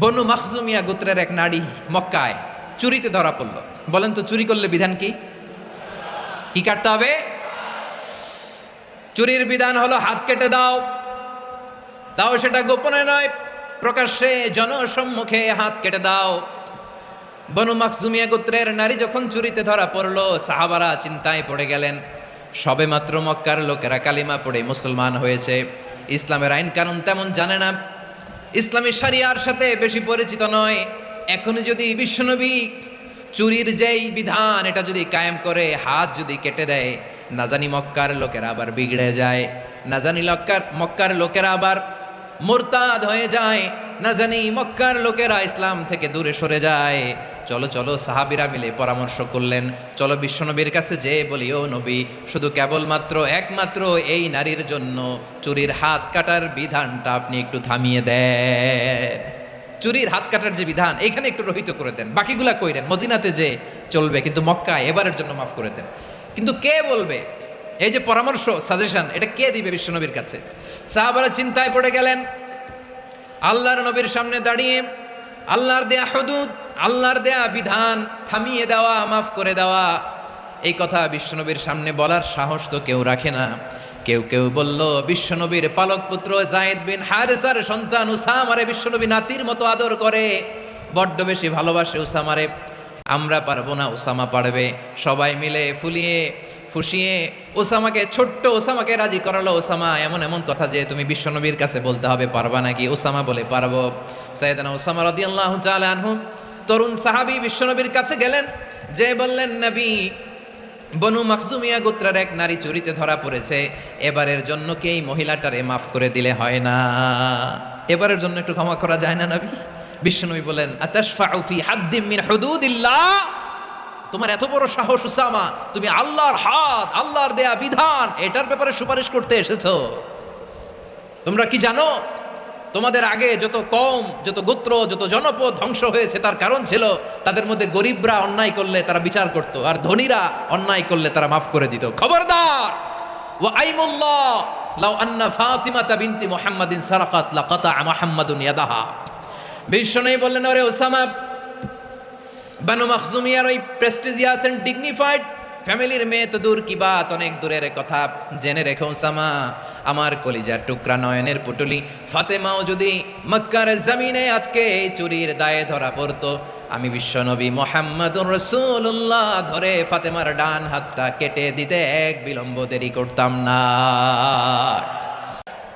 বনু মাখজুমিয়া গোত্রের এক নারী মক্কায় চুরিতে ধরা পড়ল। বলেন তো চুরি করলে বিধান কি? কি কাটতে হবে? চুরির বিধান হলো হাত কেটে দাও। তাও সেটা গোপনে নয়, প্রকাশ্যে জনসম্মুখে হাত কেটে দাও। বনু মাখজুমিয়া গোত্রের নারী যখন চুরিতে ধরা পড়ল, সাহাবারা চিন্তায় পড়ে গেলেন। সবে মাত্র মক্কার লোকেরা কালিমা পড়ে মুসলমান হয়েছে, ইসলামের আইন কানুন তেমন জানে না, ইসলামী শরিয়ার সাথে বেশি পরিচিত নয়। এখনই যদি বিশ্বনবী চুরির যেই বিধান এটা যদি কায়েম করে হাত যদি কেটে দেয়, না জানি মক্কার লোকেরা আবার বিগড়ে যায়, না জানি মক্কার লোকেরা আবার মুরতাদ হয়ে যায়, না জানি মক্কার লোকেরা ইসলাম থেকে দূরে সরে যায়। চলো চলো সাহাবীরা মিলে পরামর্শ করলেন, চলো বিশ্বনবীর কাছে যেয়ে বলি, ও নবী, শুধু কেবলমাত্র একমাত্র এই নারীর জন্য চুরির হাত কাটার বিধানটা আপনি একটু থামিয়ে দেন। চুরির হাত কাটার যে বিধান এইখানে একটু রহিত করে দেন, বাকিগুলা কইরেন মদিনাতে যে চলবে, কিন্তু মক্কায় এবারের জন্য মাফ করে দেন। কিন্তু কে বলবে? এই যে পরামর্শ, সাজেশন, এটা কে দিবে বিশ্বনবীর কাছে? সাহাবারা চিন্তায় পড়ে গেলেন। আল্লাহর নবীর সামনে দাঁড়িয়ে আল্লাহর দেয়া হুদুদ, আল্লাহর দেয়া বিধান থামিয়ে দেওয়া, মাফ করে দেওয়া, এই কথা বিশ্বনবীর সামনে বলার সাহস তো কেউ রাখে না। কেউ কেউ বলল, বিশ্বনবীর পালক পুত্র যায়েদ বিন হারেসার সন্তান উসামারে বিশ্বনবী নাতির মতো আদর করে, বড্ড বেশি ভালোবাসে উসামারে, আমরা পারবো না, উসামা পারবে। সবাই মিলে ফুসিয়ে ওসামাকে, ছোট্ট ওসামাকে রাজি করালো। ওসামা, এমন এমন কথা যে তুমি বিশ্বনবীর কাছে বলতে হবে, পারবা নাকি? ওসামা বলে, পারবো। সাইয়েদনা ওসামা রাদিয়াল্লাহু তাআলা আনহু তরুণ সাহাবী বিশ্বনবীর কাছে গেলেন, যে বললেন, নবী, বনু মাখজুমিয়া গোত্রের এক নারী চুরিতে ধরা পড়েছে, এবারের জন্য কি এই মহিলাটারে মাফ করে দিলে হয় না? এবারের জন্য একটু ক্ষমা করা যায় না নবী? বিশ্বনবী বলেন, আতাশফাউ ফি হাদ্দিম মিন হুদুদিল্লাহ, তোমার এত বড় সাহস উসামা, তুমি আল্লাহর হাত, আল্লাহর দেয়া বিধান, এটার ব্যাপারে সুপারিশ করতে এসেছো? তোমরা কি জানো তোমাদের আগে যত কওম, যত গোত্র, যত জনপদ ধ্বংস হয়েছে তার কারণ ছিল তাদের মধ্যে গরিবরা অন্যায় করলে তারা বিচার করত, আর ধনীরা অন্যায় করলে তারা মাফ করে দিত। খবরদার! ওয়া আইমুল্লাহ লাউ আন্না ফাতিমাতা বিনতি মুহাম্মাদিন সারাকাত লাকাতা মুহাম্মাদুন ইয়াদাহা। বিশ্বনবী বললেন, ওরে ওসামা, বানু মাখজুমিয়ার ওই প্রেস্টিজিয়াস এন্ড ডিগনিফাইড ফ্যামিলির মেয়ে তো দূর কি বাত, অনেক দূরের কথা। জেনে রেখো ওসামা, আমার কলিজার টুকরা নয়নের পুটুলি ফাতেমাও যদি মক্কার জমিনে আজকে এই চুরির দায়ে ধরা পড়তো, আমি বিশ্বনবী মুহাম্মাদুর রাসূলুল্লাহ ধরে ফাতেমার ডান হাতটা কেটে দিতে এক বিলম্ব দেরি করতাম না।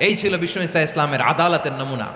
এই ছিল বিশ্বনবী ইসলামের আদালতের নমুনা।